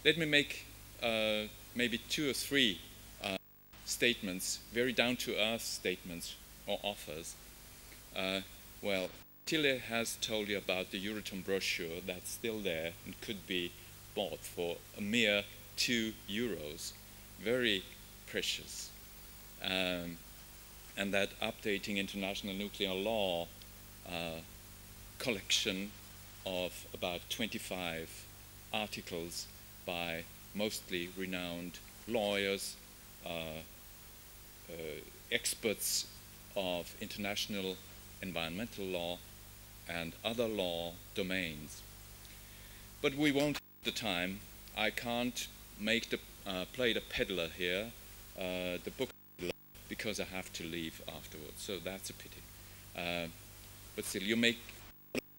let me make maybe 2 or 3 statements, very down-to-earth statements or offers. Well, Tilly has told you about the Euratom brochure that's still there and could be bought for a mere €2. Very precious. And that updating international nuclear law collection of about 25 articles by mostly renowned lawyers, experts of international environmental law and other law domains. But we won't have the time. I can't make play the peddler here, the book peddler, because I have to leave afterwards. So that's a pity. But still, you make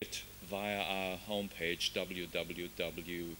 it via our homepage, www.plage,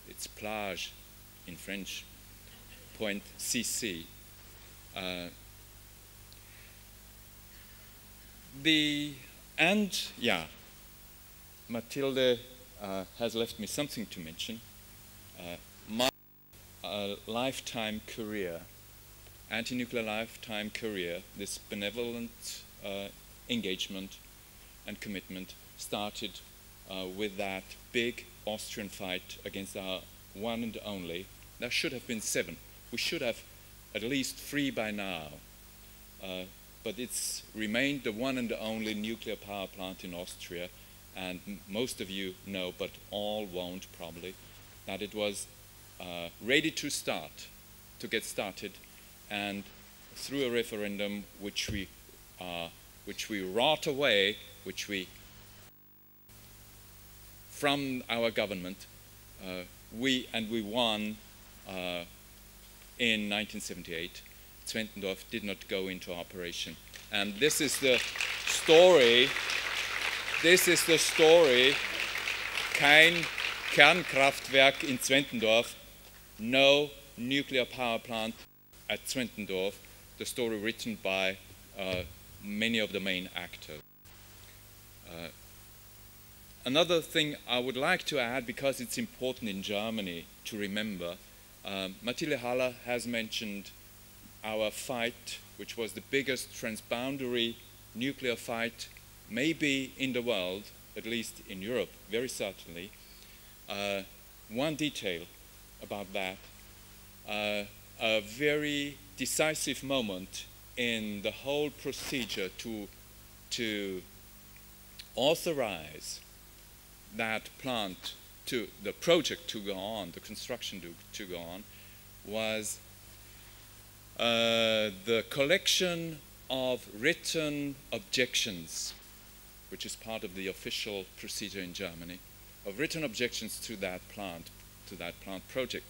it's plage in French, .cc. Mathilde has left me something to mention. My lifetime career, anti-nuclear lifetime career, this benevolent engagement and commitment started with that big Austrian fight against our one and only. There should have been 7. We should have at least 3 by now. But it's remained the one and only nuclear power plant in Austria, and most of you know, but all won't probably, that it was ready to get started, and through a referendum which we wrought away, from our government, we won in 1978. Zwentendorf did not go into operation. And this is the story. Kein Kernkraftwerk in Zwentendorf, no nuclear power plant at Zwentendorf. The story written by many of the main actors. Another thing I would like to add, because it's important in Germany to remember, Mathilde Haller has mentioned our fight, which was the biggest transboundary nuclear fight maybe in the world, at least in Europe, very certainly. One detail about that, a very decisive moment in the whole procedure to authorize that plant, the project to go on, the construction to go on, was the collection of written objections, which is part of the official procedure in Germany, of written objections to that plant project.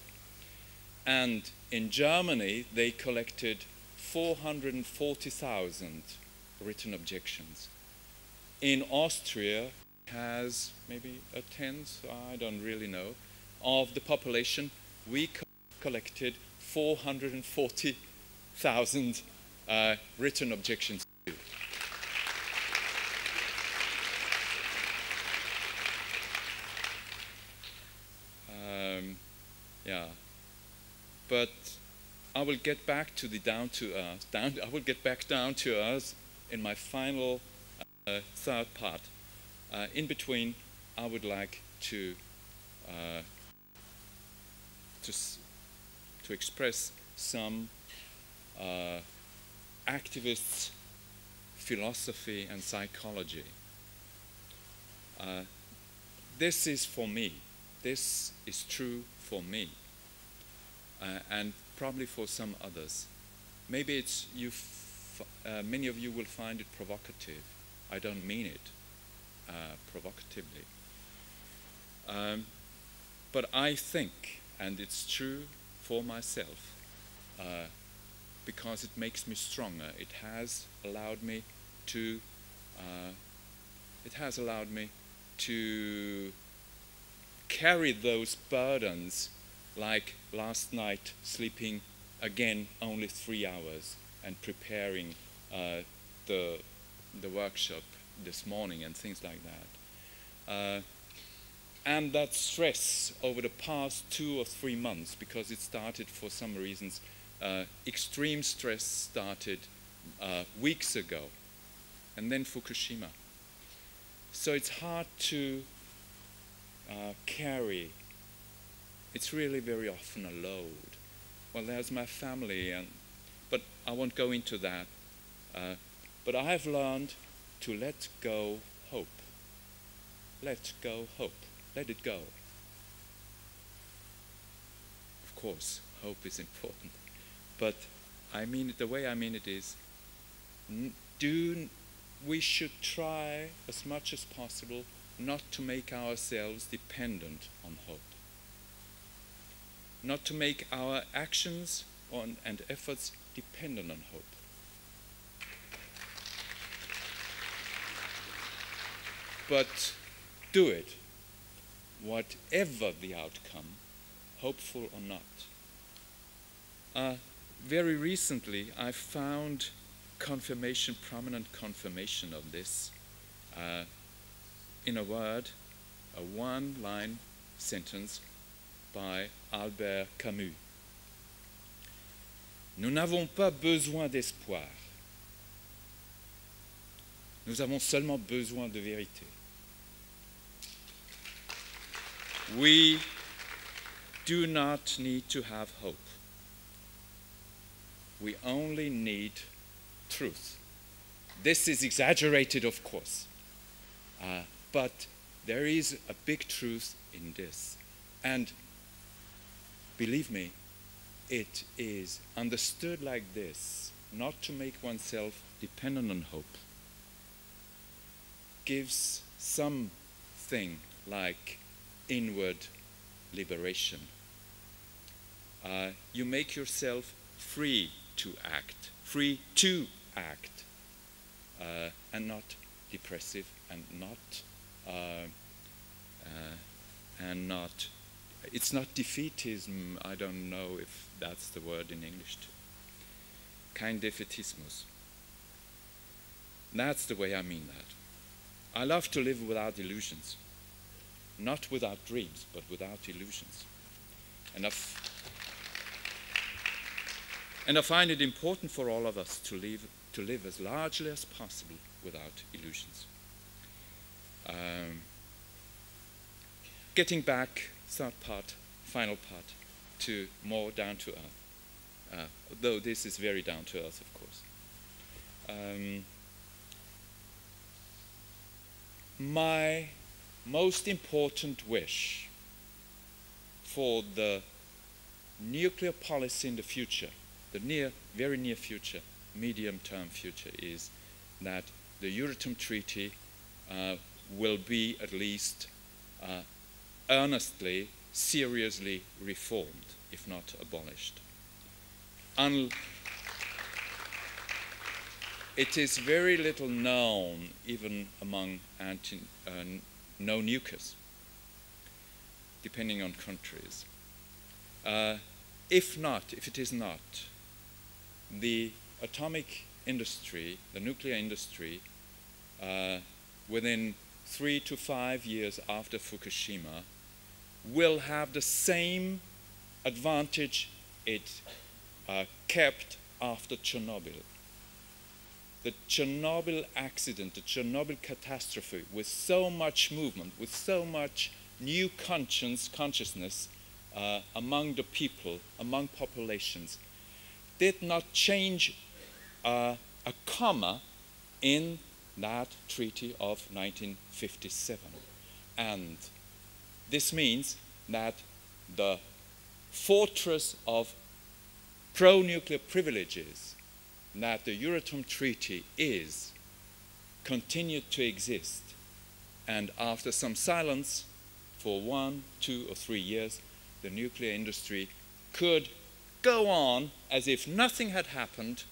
And in Germany, they collected 440,000 written objections. In Austria, has maybe a tenth, I don't really know, of the population. We collected 440,000 written objections. But I will get back to the down to earth in my final third part. In between, I would like to express some activists' philosophy and psychology. This is for me. This is true for me, and probably for some others. Maybe it's many of you will find it provocative. I don't mean it provocatively. But I think, and it's true for myself, because it makes me stronger. It has allowed me to carry those burdens, like last night sleeping again only 3 hours and preparing the workshop this morning and things like that. And that stress over the past 2 or 3 months, because it started for some reasons, extreme stress started weeks ago, and then Fukushima. So it's hard to carry. It's really very often a load. Well, there's my family, but I won't go into that. But I have learned to let go hope. Let go hope. Let it go. Of course, hope is important. But I mean it, the way I mean it is, we should try as much as possible not to make ourselves dependent on hope. Not to make our actions and efforts dependent on hope. But do it, whatever the outcome, hopeful or not. Very recently, I found prominent confirmation of this in a one-line sentence by Albert Camus. Nous n'avons pas besoin d'espoir. Nous avons seulement besoin de vérité. We do not need to have hope. We only need truth. This is exaggerated, of course, but there is a big truth in this. And believe me, it is understood like this, not to make oneself dependent on hope, gives something like inward liberation. You make yourself free to act, and not depressive, and not, it's not defeatism, I don't know if that's the word in English too. Kein Defetismus. That's the way I mean that. I love to live without illusions. Not without dreams, but without illusions. And I find it important for all of us to live as largely as possible without illusions. Getting back, final part, to more down to earth. Though this is very down to earth, of course. My most important wish for the nuclear policy in the future, the very near future, medium-term future, is that the Euratom Treaty will be at least earnestly, seriously reformed, if not abolished. It is very little known, even among no-nukers, depending on countries. If it is not, the atomic industry, the nuclear industry, within 3 to 5 years after Fukushima, will have the same advantage it kept after Chernobyl. The Chernobyl accident, the Chernobyl catastrophe, with so much movement, with so much new consciousness among the people, among populations, did not change a comma in that treaty of 1957. And this means that the fortress of pro-nuclear privileges that the Euratom Treaty is continued to exist. And after some silence, for 1, 2, or 3 years, the nuclear industry could go on as if nothing had happened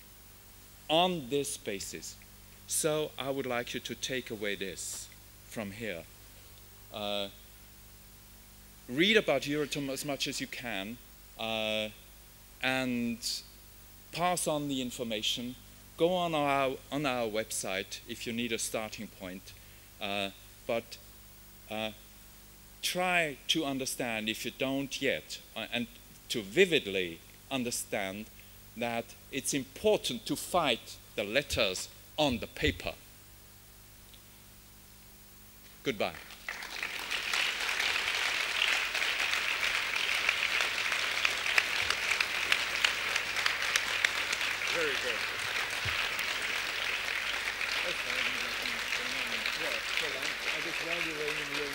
on this basis. So I would like you to take away this from here. Read about Euratom as much as you can, and pass on the information. Go on our website if you need a starting point. But try to understand, if you don't yet, and to vividly understand that it's important to fight the letters on the paper. Goodbye. Very good. I just wonder when you're